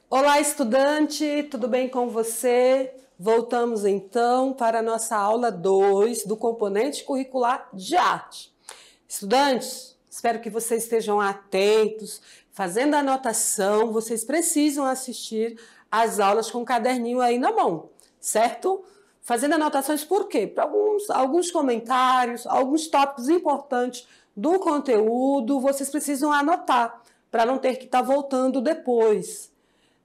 Olá, estudante, tudo bem com você? Voltamos então para a nossa aula 2 do componente curricular de arte. Estudantes, espero que vocês estejam atentos, fazendo anotação. Vocês precisam assistir às aulas com o caderninho aí na mão, certo? Fazendo anotações por quê? Para alguns comentários, alguns tópicos importantes do conteúdo, vocês precisam anotar, para não ter que estar voltando depois.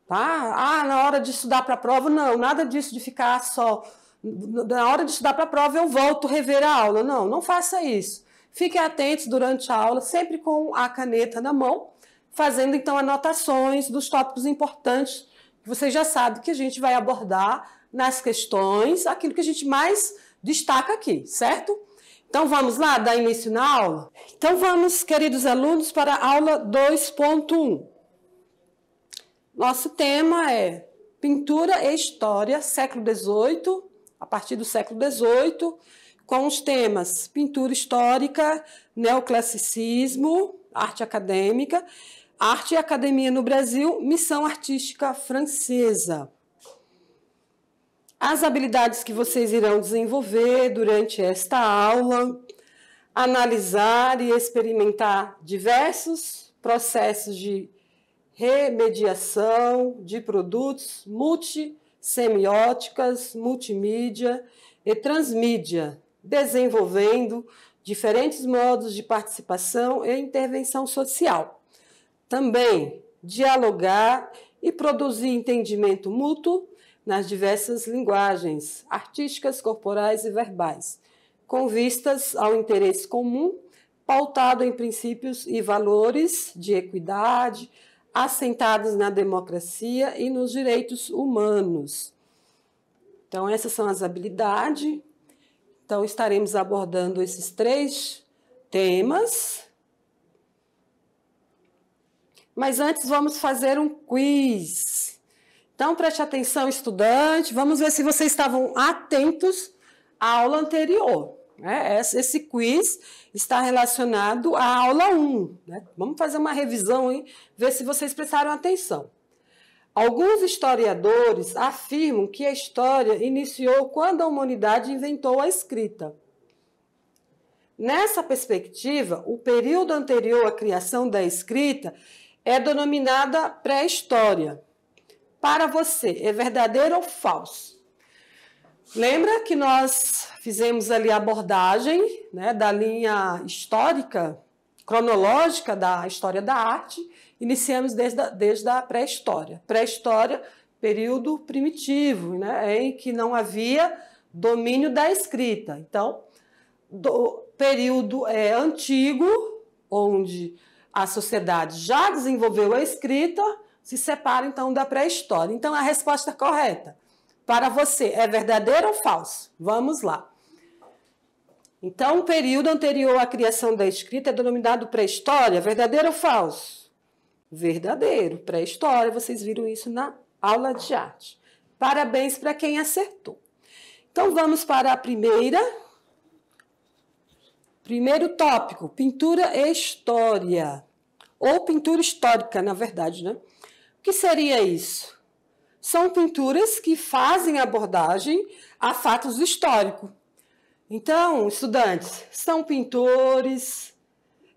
Tá? Na hora de estudar para a prova, não, nada disso de ficar só. Na hora de estudar para a prova, eu volto rever a aula. Não, não faça isso. Fiquem atentos durante a aula, sempre com a caneta na mão, fazendo então anotações dos tópicos importantes que vocês já sabem que a gente vai abordar nas questões, aquilo que a gente mais destaca aqui, certo? Então vamos lá, dar início na aula? Então vamos, queridos alunos, para a aula 2.1. Nosso tema é Pintura e História, século XVIII, a partir do século XVIII, com os temas Pintura Histórica, Neoclassicismo, Arte Acadêmica, Arte e Academia no Brasil, Missão Artística Francesa. As habilidades que vocês irão desenvolver durante esta aula: analisar e experimentar diversos processos de remediação de produtos multissemióticas, multimídia e transmídia, desenvolvendo diferentes modos de participação e intervenção social. Também dialogar e produzir entendimento mútuo nas diversas linguagens artísticas, corporais e verbais, com vistas ao interesse comum, pautado em princípios e valores de equidade, assentados na democracia e nos direitos humanos. Então, essas são as habilidades. Então, estaremos abordando esses 3 temas. Mas antes, vamos fazer um quiz. Então, preste atenção, estudante. Vamos ver se vocês estavam atentos à aula anterior. Esse quiz está relacionado à aula 1. Vamos fazer uma revisão e ver se vocês prestaram atenção. Alguns historiadores afirmam que a história iniciou quando a humanidade inventou a escrita. Nessa perspectiva, o período anterior à criação da escrita é denominada pré-história. Para você, é verdadeiro ou falso? Lembra que nós fizemos ali a abordagem, da linha histórica, cronológica da história da arte, iniciamos desde a pré-história. Pré-história, período primitivo, em que não havia domínio da escrita. Então, período antigo, onde a sociedade já desenvolveu a escrita, se separa então da pré-história. Então, a resposta correta para você é verdadeiro ou falso? Vamos lá. Então, o período anterior à criação da escrita é denominado pré-história. Verdadeiro ou falso? Verdadeiro. Pré-história, vocês viram isso na aula de arte. Parabéns para quem acertou. Então, vamos para a primeiro tópico, pintura e história. Ou pintura histórica, na verdade, O que seria isso? São pinturas que fazem abordagem a fatos históricos. Então, estudantes, são pintores,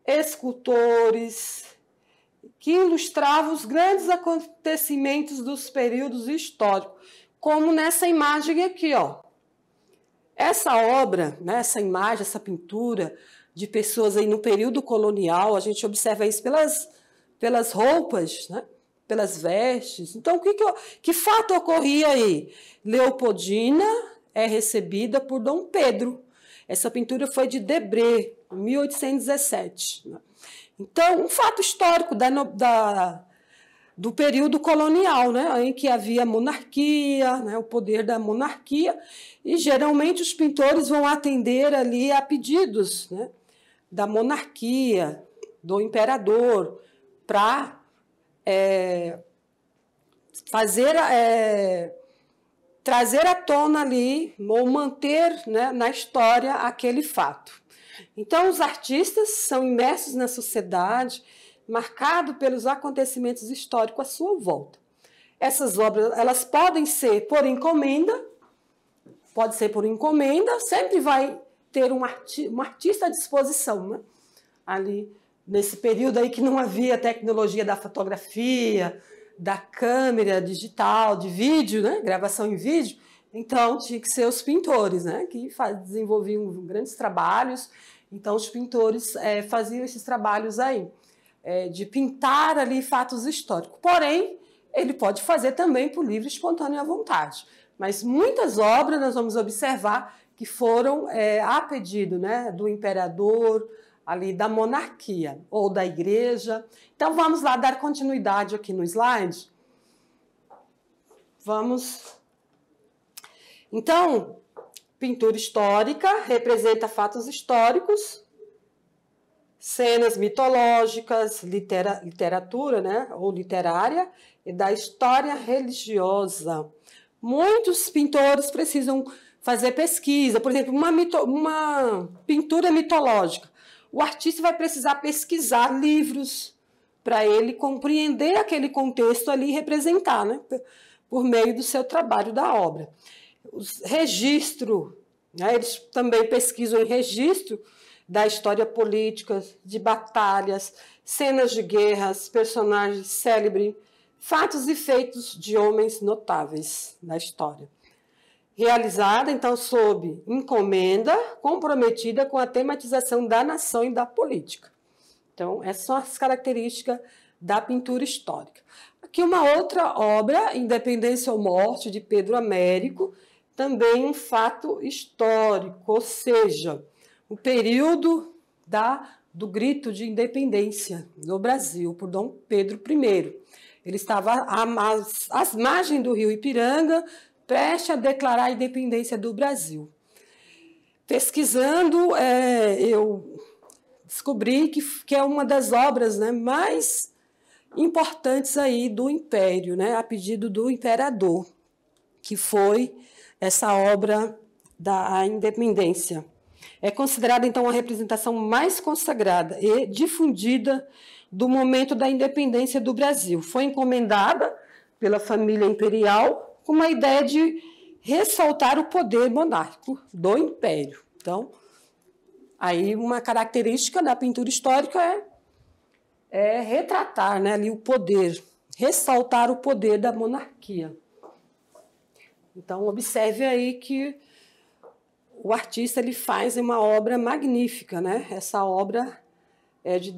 escultores, que ilustravam os grandes acontecimentos dos períodos históricos, como nessa imagem aqui, ó. Essa obra, essa imagem, essa pintura de pessoas aí no período colonial, a gente observa isso pelas roupas, pelas vestes. Então, que fato ocorria aí? Leopoldina é recebida por Dom Pedro. Essa pintura foi de Debré, em 1817. Então, um fato histórico do período colonial, em que havia monarquia, o poder da monarquia, e geralmente os pintores vão atender ali a pedidos da monarquia, do imperador, para trazer à tona ali, ou manter na história aquele fato. Então, os artistas são imersos na sociedade, marcado pelos acontecimentos históricos à sua volta. Essas obras, elas podem ser por encomenda, sempre vai ter um artista à disposição, né? Ali, nesse período aí que não havia tecnologia da fotografia, da câmera digital, de vídeo, né? Gravação em vídeo, então tinha que ser os pintores, né? Que desenvolviam grandes trabalhos, então os pintores faziam esses trabalhos aí, de pintar ali fatos históricos. Porém, ele pode fazer também por livre e espontânea vontade. Mas muitas obras nós vamos observar que foram a pedido, né, do imperador, ali da monarquia ou da igreja. Então vamos lá dar continuidade aqui no slide. Vamos. Então, pintura histórica representa fatos históricos, cenas mitológicas, literatura, né, ou literária, e da história religiosa. Muitos pintores precisam fazer pesquisa, por exemplo, uma pintura mitológica. O artista vai precisar pesquisar livros para ele compreender aquele contexto ali e representar, né, por meio do seu trabalho da obra. Os registro, né, eles também pesquisam em registro da história política, de batalhas, cenas de guerras, personagens célebres, fatos e feitos de homens notáveis na história. Realizada, então, sob encomenda, comprometida com a tematização da nação e da política. Então, essas são as características da pintura histórica. Aqui uma outra obra, Independência ou Morte, de Pedro Américo, também um fato histórico, ou seja, o período do grito de independência no Brasil, por Dom Pedro I. Ele estava às margens do rio Ipiranga, prestes a declarar a independência do Brasil. Pesquisando, eu descobri que é uma das obras, né, mais importantes aí do Império, né, a pedido do imperador, que foi essa obra da independência. É considerada, então, a representação mais consagrada e difundida do momento da independência do Brasil. Foi encomendada pela família imperial com uma ideia de ressaltar o poder monárquico do Império. Então, aí uma característica da pintura histórica é retratar, né, ali o poder, ressaltar o poder da monarquia. Então, observe aí que o artista ele faz uma obra magnífica, né? Essa obra é de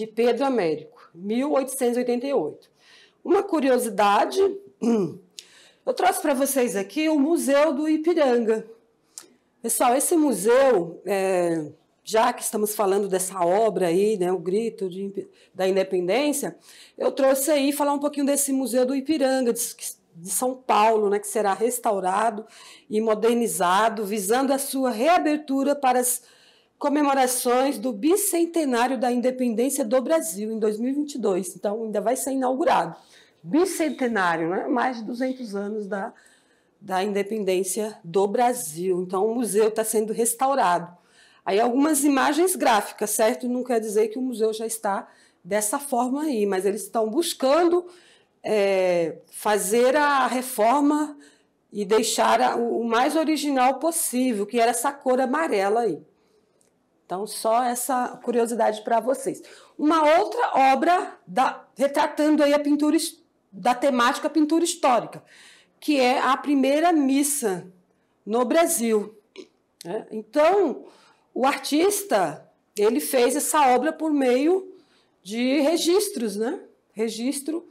Pedro Américo, 1888. Uma curiosidade, eu trouxe para vocês aqui o Museu do Ipiranga. Pessoal, esse museu, já que estamos falando dessa obra aí, né, o Grito da Independência, eu trouxe aí falar um pouquinho desse Museu do Ipiranga, de São Paulo, né, que será restaurado e modernizado, visando a sua reabertura para as comemorações do bicentenário da independência do Brasil, em 2022. Então, ainda vai ser inaugurado. Bicentenário, né? Mais de 200 anos da independência do Brasil. Então, o museu está sendo restaurado. Aí, algumas imagens gráficas, certo? Não quer dizer que o museu já está dessa forma aí, mas eles estão buscando fazer a reforma e deixar o mais original possível, que era essa cor amarela aí. Então, só essa curiosidade para vocês. Uma outra obra retratando aí a pintura da temática pintura histórica, que é a primeira missa no Brasil. Então, o artista ele fez essa obra por meio de registros, né? Registro,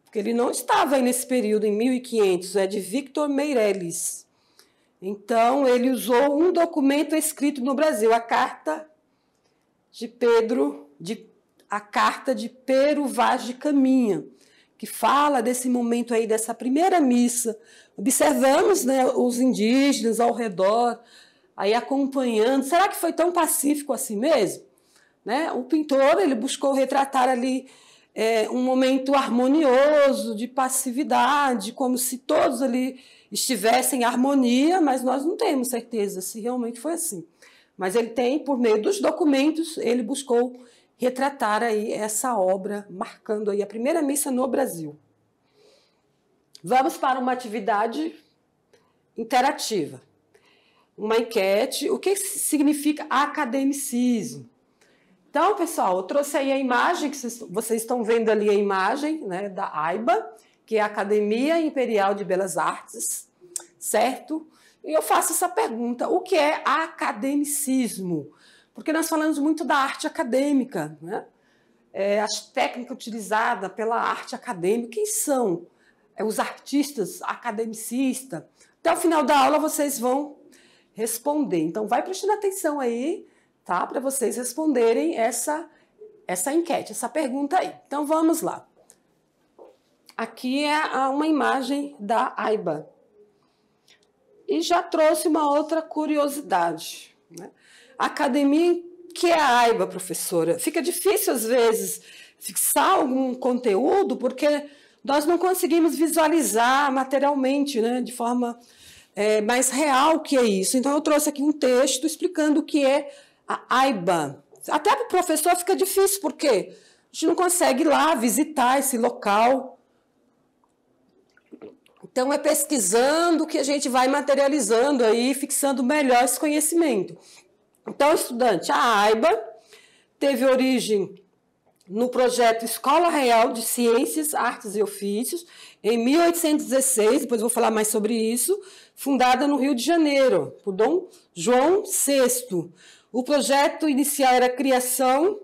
porque ele não estava aí nesse período, em 1500, é de Victor Meirelles. Então, ele usou um documento escrito no Brasil, a carta de Pero Vaz de Caminha, que fala desse momento aí, dessa primeira missa. Observamos, né, os indígenas ao redor, aí acompanhando. Será que foi tão pacífico assim mesmo? Né? O pintor ele buscou retratar ali um momento harmonioso, de passividade, como se todos ali estivessem em harmonia, mas nós não temos certeza se realmente foi assim. Mas ele tem, por meio dos documentos, ele buscou retratar aí essa obra, marcando aí a primeira missa no Brasil. Vamos para uma atividade interativa. Uma enquete. O que significa academicismo? Então, pessoal, eu trouxe aí a imagem, que vocês estão vendo ali a imagem, né, da AIBA, que é a Academia Imperial de Belas Artes, certo? E eu faço essa pergunta, o que é academicismo? Porque nós falamos muito da arte acadêmica, né? As técnicas utilizadas pela arte acadêmica, quem são os artistas academicistas? Até o final da aula vocês vão responder. Então, vai prestando atenção aí, tá? Para vocês responderem essa enquete, essa pergunta aí. Então, vamos lá. Aqui é uma imagem da AIBA. E já trouxe uma outra curiosidade, né? A academia, que é a AIBA, professora? Fica difícil, às vezes, fixar algum conteúdo, porque nós não conseguimos visualizar materialmente, né, de forma mais real o que é isso. Então, eu trouxe aqui um texto explicando o que é a AIBA. Até para o professor fica difícil, porque a gente não consegue ir lá visitar esse local. Então, é pesquisando que a gente vai materializando aí, fixando melhor esse conhecimento. Então, estudante, a AIBA teve origem no projeto Escola Real de Ciências, Artes e Ofícios, em 1816, depois vou falar mais sobre isso, fundada no Rio de Janeiro, por Dom João VI. O projeto inicial era a criação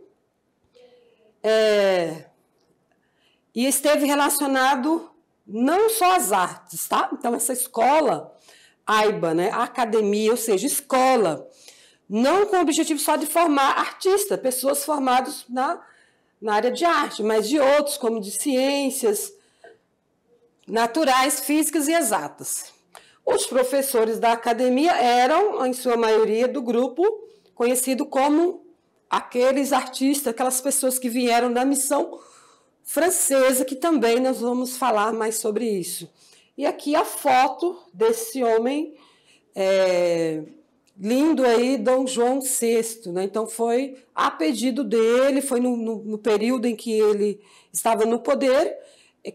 e esteve relacionado não só às artes, tá? Então, essa escola, AIBA, né, a academia, ou seja, escola, não com o objetivo só de formar artistas, pessoas formadas na área de arte, mas de outros, como de ciências naturais, físicas e exatas. Os professores da academia eram, em sua maioria, do grupo conhecido como aqueles artistas, aquelas pessoas que vieram da missão francesa, que também nós vamos falar mais sobre isso. E aqui a foto desse homem lindo aí, Dom João VI, né? Então foi a pedido dele, foi no período em que ele estava no poder,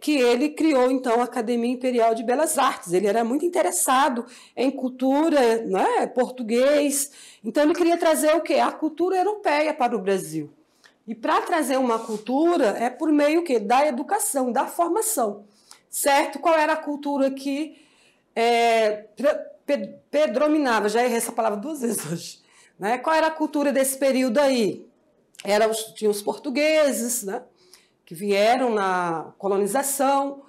que ele criou então a Academia Imperial de Belas Artes. Ele era muito interessado em cultura, né, português, então ele queria trazer o quê? A cultura europeia para o Brasil. E para trazer uma cultura é por meio quê? Da educação, da formação, certo? Qual era a cultura que predominava? Já errei essa palavra 2 vezes hoje. Né? Qual era a cultura desse período aí? Tinha os portugueses, né, que vieram na colonização,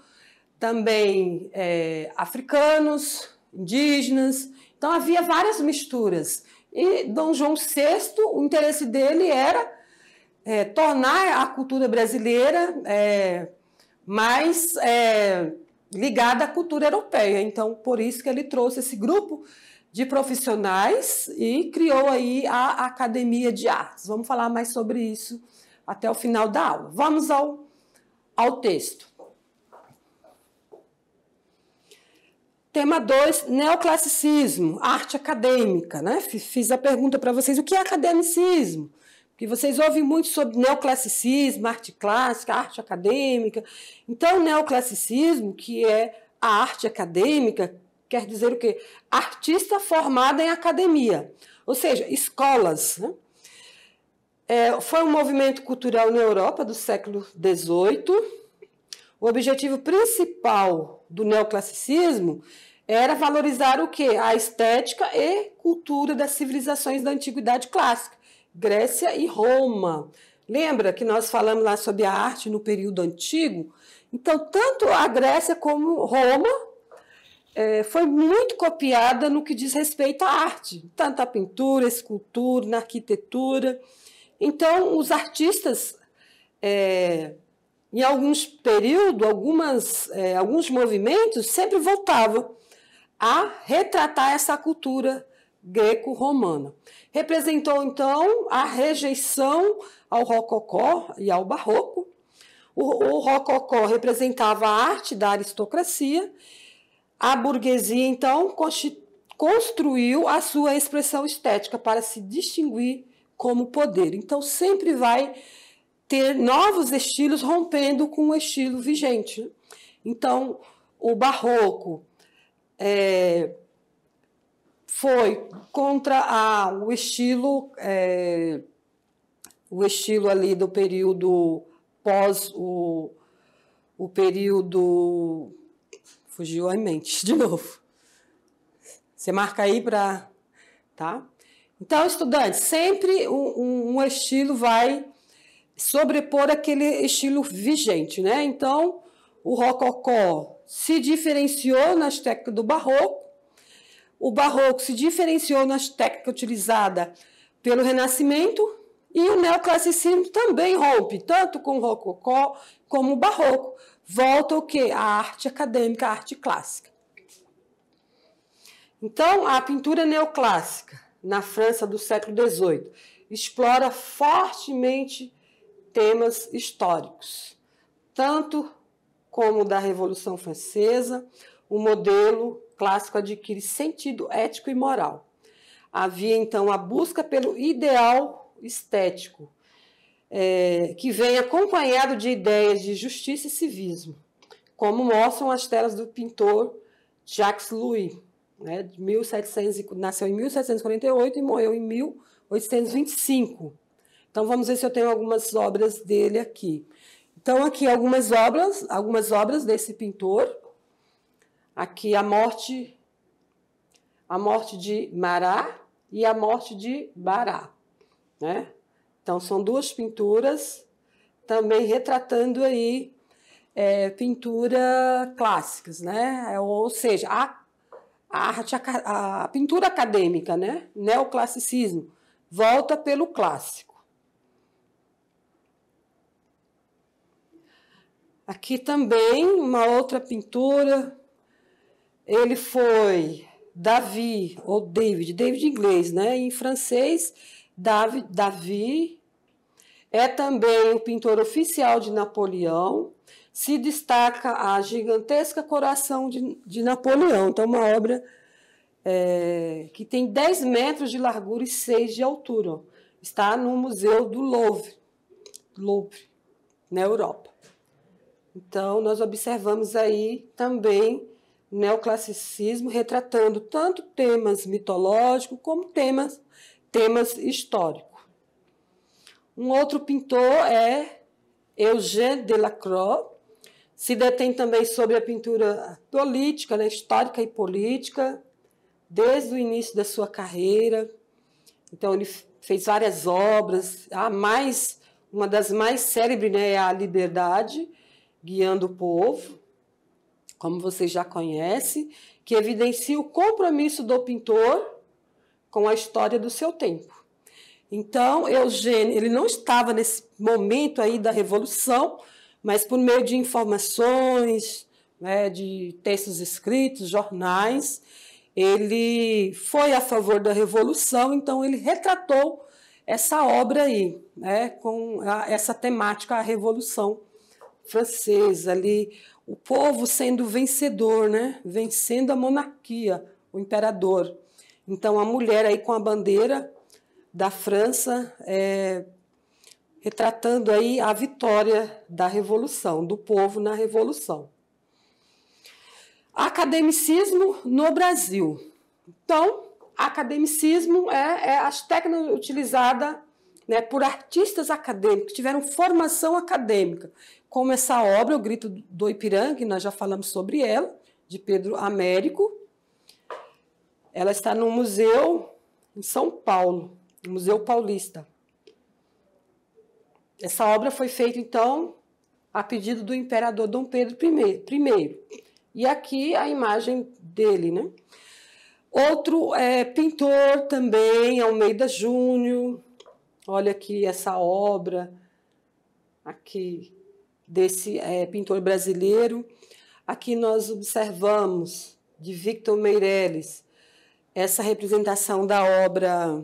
também africanos, indígenas. Então, havia várias misturas. E Dom João VI, o interesse dele era tornar a cultura brasileira mais ligada à cultura europeia. Então, por isso que ele trouxe esse grupo de profissionais e criou aí a Academia de Artes. Vamos falar mais sobre isso até o final da aula. Vamos ao texto. Tema 2, neoclassicismo, arte acadêmica, né? Fiz a pergunta para vocês, o que é academicismo? Porque vocês ouvem muito sobre neoclassicismo, arte clássica, arte acadêmica. Então, neoclassicismo, que é a arte acadêmica, quer dizer o quê? Artista formado em academia, ou seja, escolas, né? Foi um movimento cultural na Europa do século XVIII. O objetivo principal do neoclassicismo era valorizar o quê? A estética e cultura das civilizações da Antiguidade Clássica, Grécia e Roma. Lembra que nós falamos lá sobre a arte no período antigo? Então, tanto a Grécia como Roma foi muito copiada no que diz respeito à arte, tanto na pintura, escultura, na arquitetura. Então, os artistas, em alguns períodos, alguns movimentos, sempre voltavam a retratar essa cultura greco-romana. Representou, então, a rejeição ao rococó e ao barroco. O rococó representava a arte da aristocracia. A burguesia, então, construiu a sua expressão estética para se distinguir como poder. Então, sempre vai ter novos estilos rompendo com o estilo vigente. Então, o barroco foi contra o estilo ali do período pós o período... Fugiu a mente, de novo. Você marca aí para... Tá? Então, estudantes, sempre um estilo vai sobrepor aquele estilo vigente, né? Então, o rococó se diferenciou nas técnicas do barroco, o barroco se diferenciou nas técnicas utilizadas pelo Renascimento e o neoclassicismo também rompe, tanto com o rococó como o barroco. Volta o quê? A arte acadêmica, a arte clássica. Então, a pintura neoclássica na França do século XVIII explora fortemente temas históricos, tanto como da Revolução Francesa, o modelo clássico adquire sentido ético e moral. Havia, então, a busca pelo ideal estético, que vem acompanhado de ideias de justiça e civismo, como mostram as telas do pintor Jacques Louis, né, nasceu em 1748 e morreu em 1825. Então, vamos ver se eu tenho algumas obras dele aqui. Então, aqui algumas obras desse pintor. Aqui a morte de Marat e a morte de Barras, né? Então, são duas pinturas também retratando aí pintura clássicas, né? Ou seja, a pintura acadêmica, né? Neoclassicismo, volta pelo clássico. Aqui também uma outra pintura, ele foi David, ou David em inglês, né? Em francês, David, é também o pintor oficial de Napoleão, se destaca a gigantesca Coração de Napoleão. Então, uma obra que tem 10 metros de largura e 6 de altura. Está no Museu do Louvre, na Europa. Então, nós observamos aí também o neoclassicismo retratando tanto temas mitológicos como temas históricos. Um outro pintor é Eugène Delacroix, se detém também sobre a pintura política, né, histórica e política, desde o início da sua carreira. Então, ele fez várias obras, uma das mais célebres, né, é A Liberdade, Guiando o Povo, como vocês já conhecem, que evidencia o compromisso do pintor com a história do seu tempo. Então, Eugênio, ele não estava nesse momento aí da Revolução, mas por meio de informações, né, de textos escritos, jornais, ele foi a favor da Revolução, então ele retratou essa obra aí, né, com essa temática, a Revolução Francesa, ali, o povo sendo vencedor, né, vencendo a monarquia, o imperador. Então, a mulher aí com a bandeira da França, retratando aí a vitória da Revolução, do povo na Revolução. Academicismo no Brasil. Então, academicismo é as técnicas utilizadas, né, por artistas acadêmicos, que tiveram formação acadêmica, como essa obra, O Grito do Ipiranga, que nós já falamos sobre ela, de Pedro Américo. Ela está no museu em São Paulo, no Museu Paulista. Essa obra foi feita, então, a pedido do imperador Dom Pedro I. E aqui a imagem dele, né? Outro pintor também, Almeida Júnior. Olha aqui essa obra aqui desse pintor brasileiro. Aqui nós observamos, de Victor Meirelles, essa representação da obra.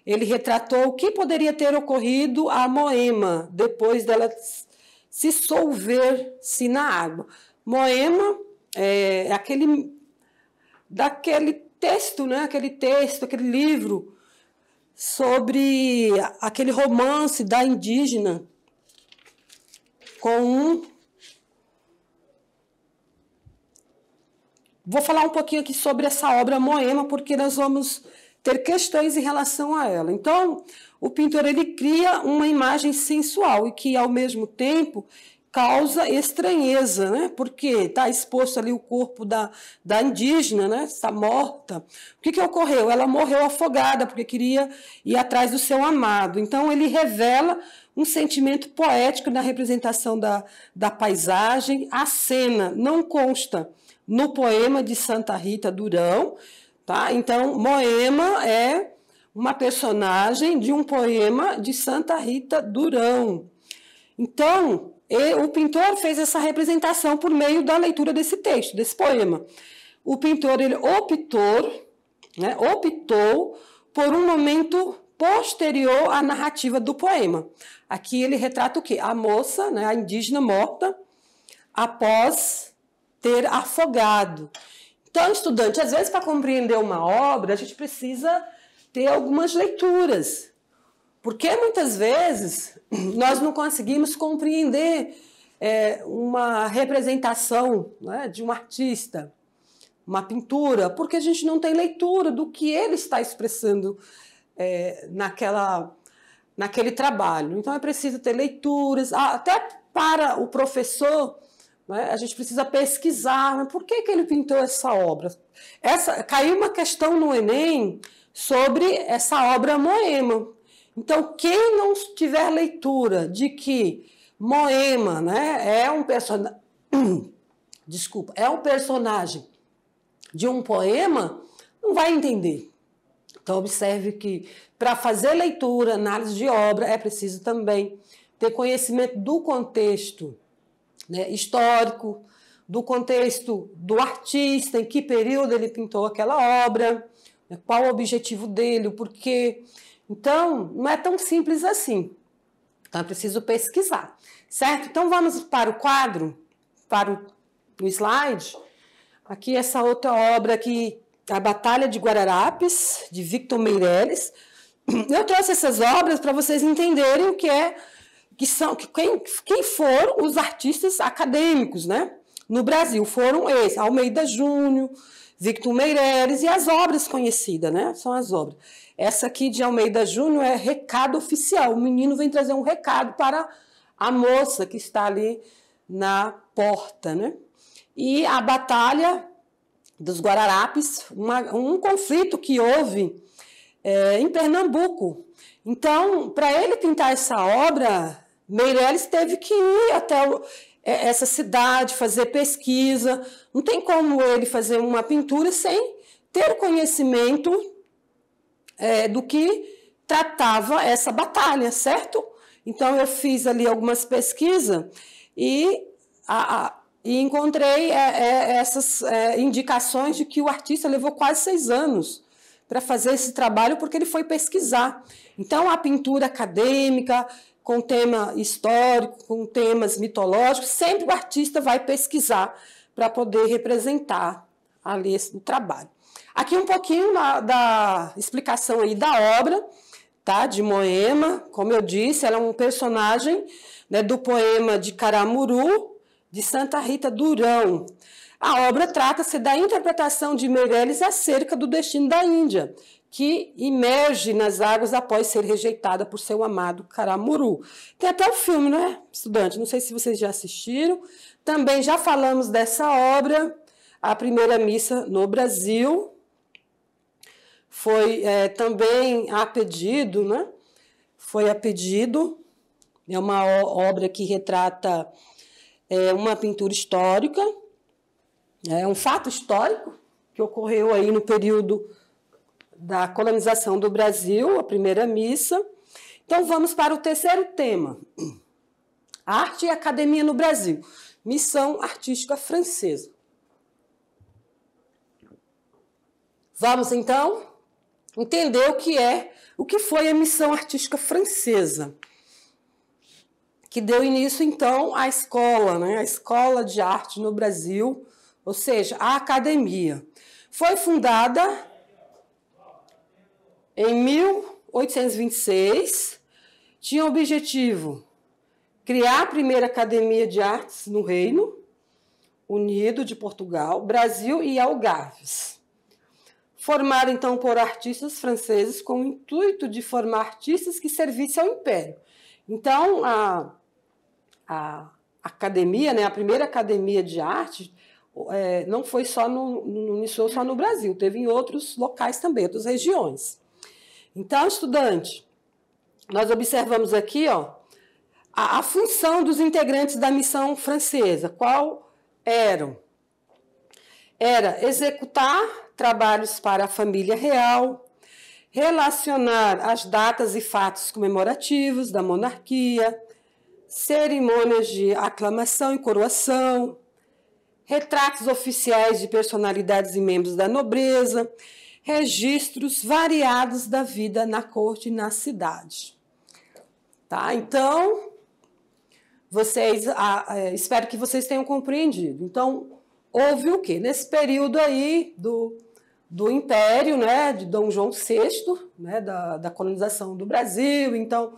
Ele retratou o que poderia ter ocorrido a Moema, depois dela se dissolver-se na água. Moema é daquele texto, né? Aquele livro sobre aquele romance da indígena com vou falar um pouquinho aqui sobre essa obra Moema, porque nós vamos ter questões em relação a ela. Então, o pintor ele cria uma imagem sensual e que, ao mesmo tempo, causa estranheza, né? Porque está exposto ali o corpo da indígena, né? Está morta. O que ocorreu? Ela morreu afogada porque queria ir atrás do seu amado. Então, ele revela um sentimento poético na representação da paisagem. A cena não consta no poema de Santa Rita Durão, tá? Então, Moema é uma personagem de um poema de Santa Rita Durão. Então, o pintor fez essa representação por meio da leitura desse texto, desse poema. O pintor ele optou por um momento posterior à narrativa do poema. Aqui ele retrata o quê? A moça, né, a indígena morta, após ter afogado. Então, estudante, às vezes, para compreender uma obra, a gente precisa ter algumas leituras. Porque, muitas vezes, nós não conseguimos compreender uma representação, né, de um artista, uma pintura, porque a gente não tem leitura do que ele está expressando naquele trabalho. Então, é preciso ter leituras, até para o professor, né, a gente precisa pesquisar, mas por que ele pintou essa obra? Caiu uma questão no Enem sobre essa obra Moema. Então, quem não tiver leitura de que Moema, né, é um personagem de um poema, não vai entender. Então, observe que para fazer leitura, análise de obra, é preciso também ter conhecimento do contexto, né, histórico, do contexto do artista, em que período ele pintou aquela obra, né, qual o objetivo dele, o porquê. Então, não é tão simples assim. Então, é preciso pesquisar, certo? Então, vamos para o quadro, para o slide. Aqui, essa outra obra aqui, A Batalha de Guararapes, de Victor Meirelles. Eu trouxe essas obras para vocês entenderem o quem foram os artistas acadêmicos, né? No Brasil foram esses, Almeida Júnior, Victor Meirelles e as obras conhecidas, né? São as obras. Essa aqui de Almeida Júnior é recado oficial. O menino vem trazer um recado para a moça que está ali na porta, né? E a Batalha dos Guararapes, um conflito que houve em Pernambuco. Então, para ele pintar essa obra, Meirelles teve que ir até essa cidade, fazer pesquisa. Não tem como ele fazer uma pintura sem ter conhecimento do que tratava essa batalha, certo? Então, eu fiz ali algumas pesquisas e encontrei essas indicações de que o artista levou quase 6 anos para fazer esse trabalho, porque ele foi pesquisar. Então, a pintura acadêmica, com tema histórico, com temas mitológicos, sempre o artista vai pesquisar para poder representar ali o trabalho. Aqui um pouquinho da explicação aí da obra, tá? De Moema. Como eu disse, ela é um personagem, né, do poema de Caramuru, de Santa Rita Durão. A obra trata-se da interpretação de Meirelles acerca do destino da Índia, que emerge nas águas após ser rejeitada por seu amado Caramuru. Tem até o filme, né, estudante? Não sei se vocês já assistiram. Também já falamos dessa obra, A Primeira Missa no Brasil. Foi também a pedido, né? Foi a pedido. É uma obra que retrata uma pintura histórica, um fato histórico que ocorreu aí no período da colonização do Brasil, a Primeira Missa. Então, vamos para o terceiro tema. Arte e Academia no Brasil. Missão Artística Francesa. Vamos, então, entender o que foi a Missão Artística Francesa, que deu início, então, à escola, né? A Escola de Arte no Brasil, ou seja, a academia. Foi fundada em 1826, tinha o objetivo criar a primeira academia de artes no reino. Unido de Portugal, Brasil e Algarves. Formado, então, por artistas franceses com o intuito de formar artistas que servissem ao Império. Então, a academia, né, a primeira academia de arte, não foi só iniciou só no Brasil, teve em outros locais também, outras regiões. Então, estudante, nós observamos aqui, ó, a função dos integrantes da missão francesa. Qual eram? Era executar trabalhos para a família real, relacionar as datas e fatos comemorativos da monarquia, cerimônias de aclamação e coroação, retratos oficiais de personalidades e membros da nobreza, registros variados da vida na corte e na cidade. Tá? Então, espero que vocês tenham compreendido. Então, houve o quê? Nesse período aí do Império, né, de Dom João VI, né, da colonização do Brasil. Então,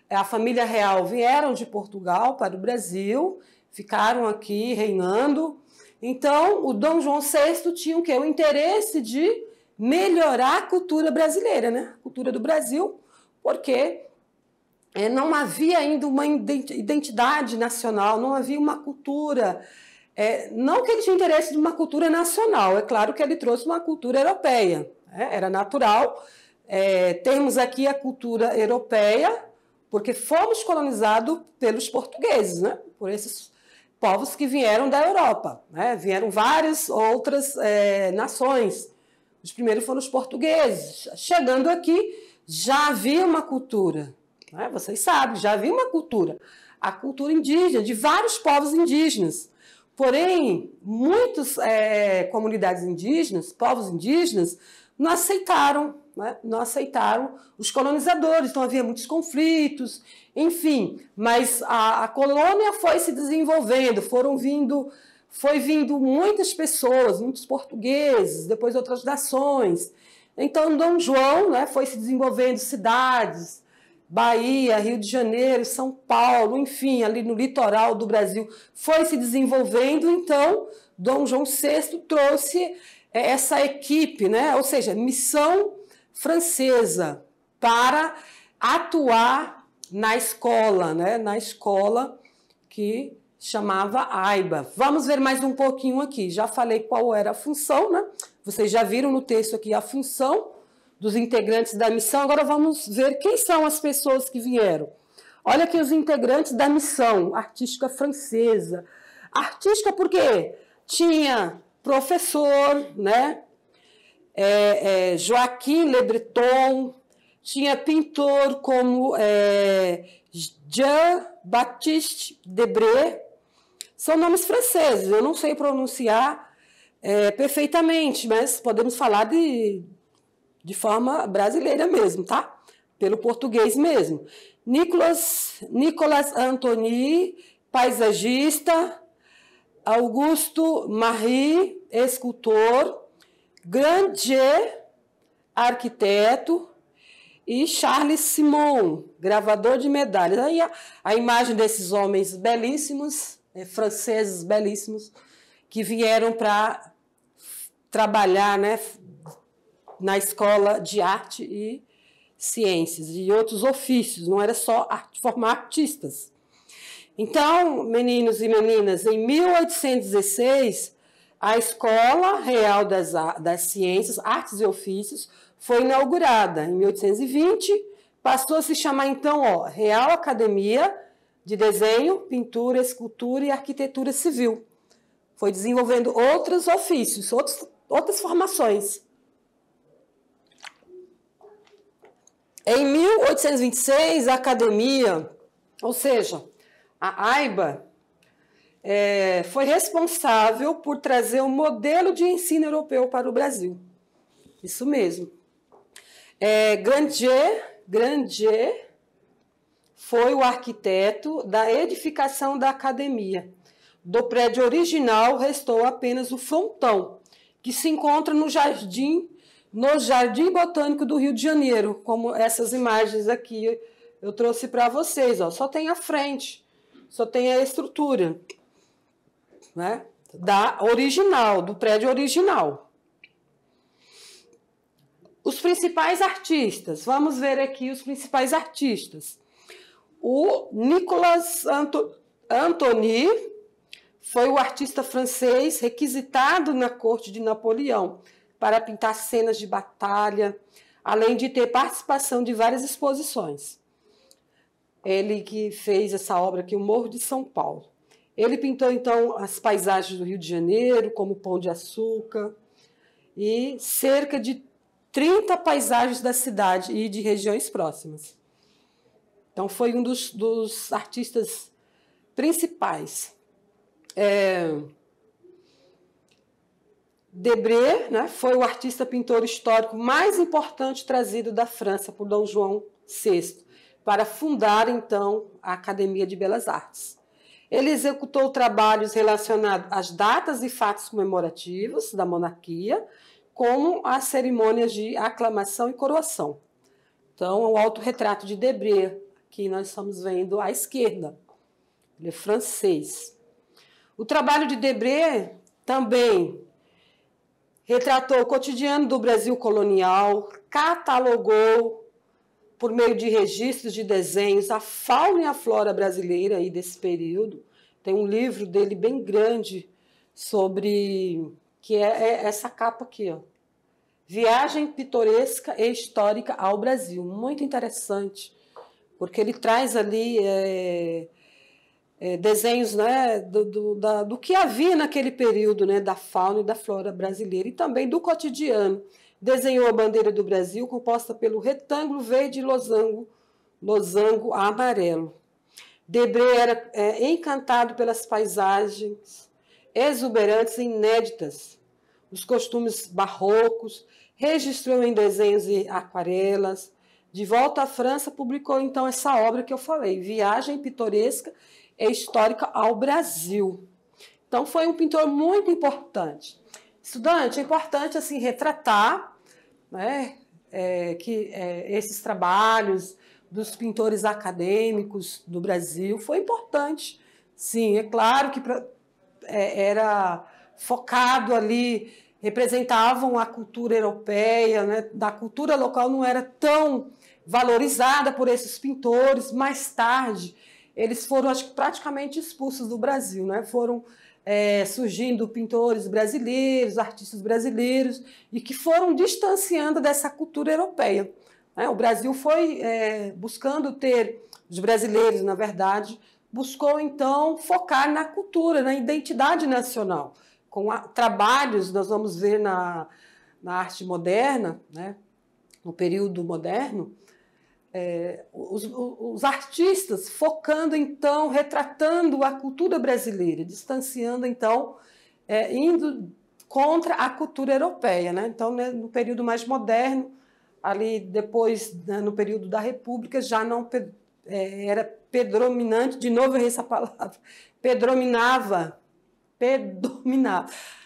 a família real vieram de Portugal para o Brasil, ficaram aqui reinando. Então, o Dom João VI tinha o quê? O interesse de melhorar a cultura brasileira, né? A cultura do Brasil, porque não havia ainda uma identidade nacional, não havia uma cultura. Não que ele tinha interesse de uma cultura nacional, é claro que ele trouxe uma cultura europeia, era natural. Temos aqui a cultura europeia, porque fomos colonizados pelos portugueses, né? Por esses povos que vieram da Europa, né? Vieram várias outras nações. Os primeiros foram os portugueses. Chegando aqui, já havia uma cultura, né? Vocês sabem, já havia uma cultura. A cultura indígena, de vários povos indígenas. Porém, muitas comunidades indígenas, povos indígenas, não aceitaram, né? Não aceitaram os colonizadores, então havia muitos conflitos, enfim. Mas a colônia foi se desenvolvendo, foi vindo muitas pessoas, muitos portugueses, depois outras nações. Então, Dom João, né, foi se desenvolvendo cidades, Bahia, Rio de Janeiro, São Paulo, enfim, ali no litoral do Brasil, foi se desenvolvendo. Então, Dom João VI trouxe essa equipe, né? Ou seja, missão francesa para atuar na escola, né? Na escola que chamava AIBA. Vamos ver mais um pouquinho aqui. Já falei qual era a função, né? Vocês já viram no texto aqui a função dos integrantes da missão. Agora vamos ver quem são as pessoas que vieram. Olha aqui os integrantes da missão artística francesa. Artística porque tinha professor, né? Joaquim Le Breton, tinha pintor como Jean-Baptiste Debré. São nomes franceses, eu não sei pronunciar perfeitamente, mas podemos falar de forma brasileira mesmo, tá? Pelo português mesmo. Nicolas Antony, paisagista. Augusto Marie, escultor. Grandier, arquiteto. E Charles Simon, gravador de medalhas. Aí a imagem desses homens belíssimos, franceses belíssimos, que vieram para trabalhar, né, na escola de arte e ciências e outros ofícios, não era só formar artistas. Então, meninos e meninas, em 1816, a Escola Real das Ciências, Artes e Ofícios foi inaugurada. Em 1820, passou a se chamar, então, Real Academia de Desenho, Pintura, Escultura e Arquitetura Civil. Foi desenvolvendo outros ofícios, outras formações. Em 1826, a academia, ou seja, a AIBA, foi responsável por trazer um modelo de ensino europeu para o Brasil. Isso mesmo. Grandier foi o arquiteto da edificação da academia. Do prédio original restou apenas o frontão, que se encontra no Jardim Botânico do Rio de Janeiro, como essas imagens aqui eu trouxe para vocês. Só tem a frente, só tem a estrutura, né? do prédio original. Os principais artistas, vamos ver aqui os principais artistas. O Nicolas Antony foi o artista francês requisitado na corte de Napoleão para pintar cenas de batalha, além de ter participação de várias exposições. Ele que fez essa obra aqui, o Morro de São Paulo. Ele pintou, então, as paisagens do Rio de Janeiro, como o Pão de Açúcar, e cerca de 30 paisagens da cidade e de regiões próximas. Então, foi um dos artistas principais. Debré, né, foi o artista pintor histórico mais importante trazido da França por Dom João VI, para fundar, então, a Academia de Belas Artes. Ele executou trabalhos relacionados às datas e fatos comemorativos da monarquia, como as cerimônias de aclamação e coroação. Então, o autorretrato de Debré, que nós estamos vendo à esquerda. Ele é francês. O trabalho de Debré também retratou o cotidiano do Brasil colonial, catalogou, por meio de registros de desenhos, a fauna e a flora brasileira aí desse período. Tem um livro dele bem grande sobre, que é essa capa aqui, ó. Viagem pitoresca e histórica ao Brasil. Muito interessante, porque ele traz ali desenhos, né, do que havia naquele período, né, da fauna e da flora brasileira, e também do cotidiano. Desenhou a bandeira do Brasil, composta pelo retângulo verde e losango amarelo. Debré era encantado pelas paisagens exuberantes e inéditas, os costumes barrocos, registrou em desenhos e aquarelas. De volta à França, publicou então essa obra que eu falei, Viagem pitoresca e histórica ao Brasil. Então foi um pintor muito importante. Estudante, é importante assim retratar, né, esses trabalhos dos pintores acadêmicos do Brasil foi importante. Sim, é claro que era focado ali, representavam a cultura europeia, né, da cultura local não era tão valorizada por esses pintores. Mais tarde, eles foram, acho que, praticamente expulsos do Brasil, né? Foram surgindo pintores brasileiros, artistas brasileiros, e que foram distanciando dessa cultura europeia. Né? O Brasil foi buscando ter, os brasileiros, na verdade, buscou, então, focar na cultura, na identidade nacional. Com trabalhos, nós vamos ver na arte moderna, né? No período moderno, os artistas focando, então, retratando a cultura brasileira, distanciando, então, indo contra a cultura europeia. Né? Então, né, no período mais moderno, ali depois, né, no período da República, já não era predominante, de novo eu errei essa palavra, predominava.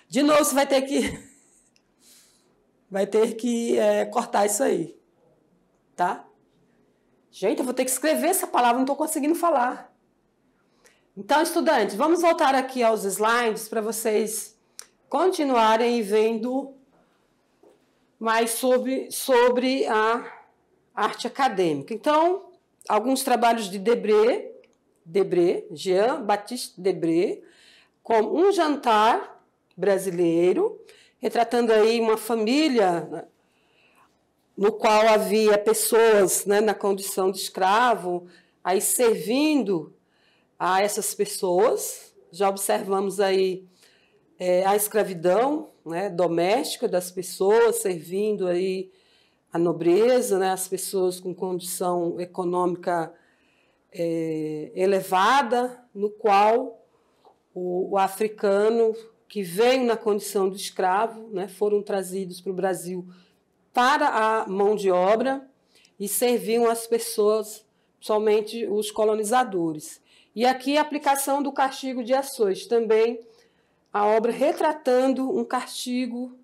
De novo, você vai ter que cortar isso aí, tá? Gente, eu vou ter que escrever essa palavra, não estou conseguindo falar. Então, estudantes, vamos voltar aqui aos slides para vocês continuarem vendo mais sobre a arte acadêmica. Então, alguns trabalhos de Debré, Jean-Baptiste Debré, como Um Jantar Brasileiro, retratando aí uma família no qual havia pessoas, né, na condição de escravo, aí servindo a essas pessoas. Já observamos aí a escravidão, né, doméstica das pessoas, servindo aí a nobreza, né, as pessoas com condição econômica elevada, no qual o africano que veio na condição de escravo, né, foram trazidos para o Brasil para a mão de obra e serviam as pessoas, somente os colonizadores. E aqui a aplicação do castigo de Açoite, também a obra retratando um castigo,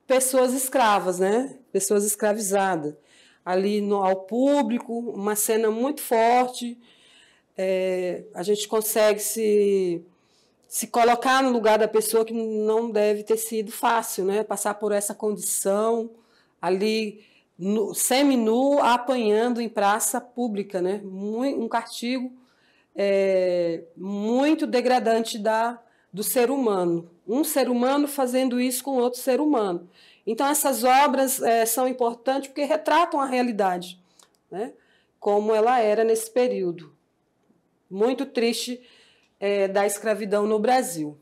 pessoas escravas, né? Pessoas escravizadas. Ali ao público, uma cena muito forte, a gente consegue se se colocar no lugar da pessoa, que não deve ter sido fácil, né? Passar por essa condição ali, semi-nu, apanhando em praça pública, né? Um castigo muito degradante do ser humano. Um ser humano fazendo isso com outro ser humano. Então, essas obras são importantes porque retratam a realidade, né? Como ela era nesse período. Muito triste da escravidão no Brasil.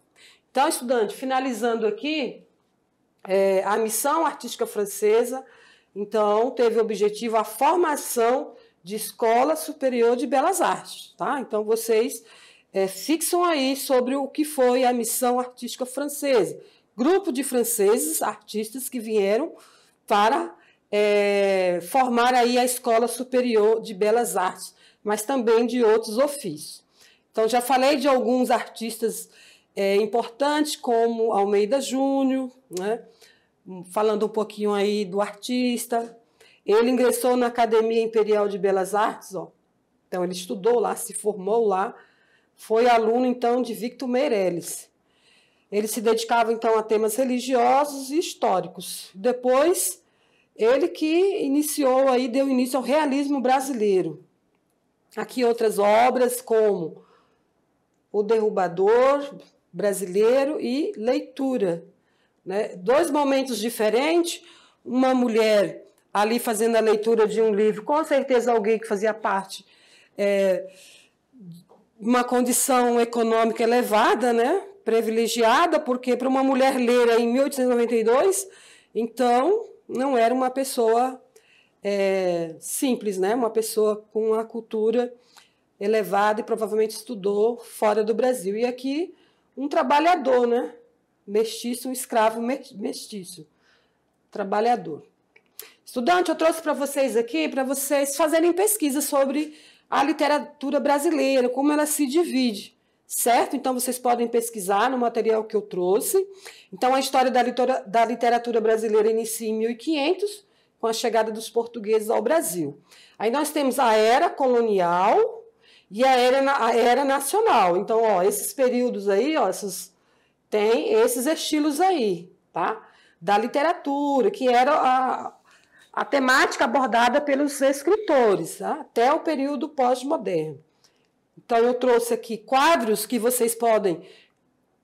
Então, estudante, finalizando aqui, a missão artística francesa, então, teve o objetivo a formação de Escola Superior de Belas Artes, tá? Então, vocês fixam aí sobre o que foi a missão artística francesa. Grupo de franceses, artistas que vieram para formar aí a Escola Superior de Belas Artes, mas também de outros ofícios. Então, já falei de alguns artistas importantes, como Almeida Júnior, né? Falando um pouquinho aí do artista. Ele ingressou na Academia Imperial de Belas Artes, ó. Então, ele estudou lá, se formou lá, foi aluno, então, de Victor Meirelles. Ele se dedicava, então, a temas religiosos e históricos. Depois, ele que deu início ao realismo brasileiro. Aqui outras obras, como O Derrubador Brasileiro e Leitura, né? Dois momentos diferentes, uma mulher ali fazendo a leitura de um livro, com certeza alguém que fazia parte de uma condição econômica elevada, né? Privilegiada, porque para uma mulher ler em 1892, então não era uma pessoa simples, né? Uma pessoa com uma cultura elevada e provavelmente estudou fora do Brasil. E aqui um trabalhador, né? Mestiço, um escravo mestiço, trabalhador. Estudante, eu trouxe para vocês aqui, para vocês fazerem pesquisa sobre a literatura brasileira, como ela se divide, certo? Então, vocês podem pesquisar no material que eu trouxe. Então, a história da literatura brasileira inicia em 1500, com a chegada dos portugueses ao Brasil. Aí nós temos a era colonial e a era nacional. Então, ó, esses períodos aí, ó, tem esses estilos aí, tá? Da literatura, que era a temática abordada pelos escritores, tá? Até o período pós-moderno. Então, eu trouxe aqui quadros que vocês podem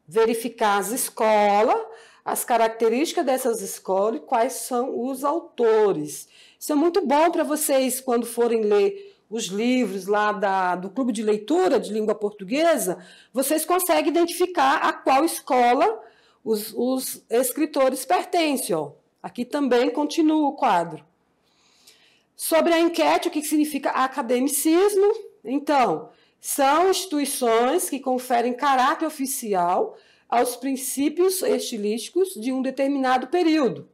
verificar as escolas, as características dessas escolas e quais são os autores. Isso é muito bom para vocês, quando forem ler os livros lá do Clube de Leitura de Língua Portuguesa, vocês conseguem identificar a qual escola os escritores pertencem. Ó. Aqui também continua o quadro. Sobre a enquete, o que significa academicismo? Então, são instituições que conferem caráter oficial aos princípios estilísticos de um determinado período.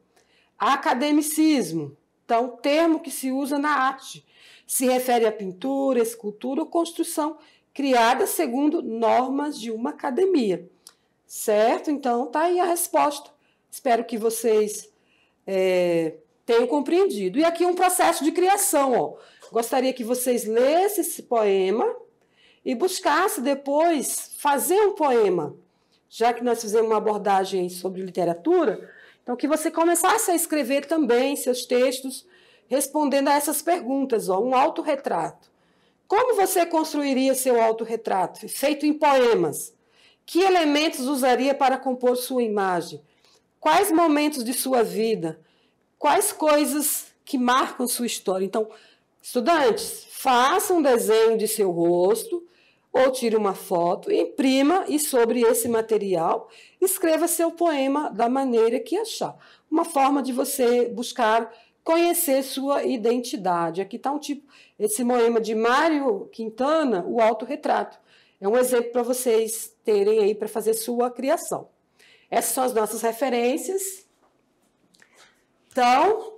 Academicismo, então, termo que se usa na arte, se refere à pintura, escultura ou construção criada segundo normas de uma academia. Certo? Então, tá aí a resposta. Espero que vocês tenham compreendido. E aqui um processo de criação. Ó. Gostaria que vocês lessem esse poema e buscassem depois fazer um poema. Já que nós fizemos uma abordagem sobre literatura, então que você começasse a escrever também seus textos respondendo a essas perguntas, ó, um autorretrato. Como você construiria seu autorretrato, feito em poemas? Que elementos usaria para compor sua imagem? Quais momentos de sua vida? Quais coisas que marcam sua história? Então, estudantes, façam um desenho de seu rosto, ou tire uma foto, imprima e sobre esse material escreva seu poema da maneira que achar. Uma forma de você buscar conhecer sua identidade. Aqui está esse poema de Mário Quintana, o autorretrato. É um exemplo para vocês terem aí para fazer sua criação. Essas são as nossas referências. Então,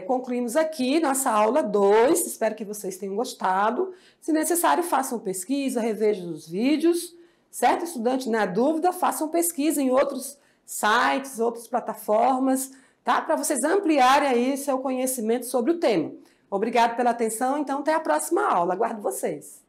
concluímos aqui nossa aula 2. Espero que vocês tenham gostado. Se necessário, façam pesquisa, revejam os vídeos. Certo, estudante? Na dúvida, façam pesquisa em outros sites, outras plataformas, tá? Para vocês ampliarem aí seu conhecimento sobre o tema. Obrigado pela atenção. Então, até a próxima aula. Aguardo vocês.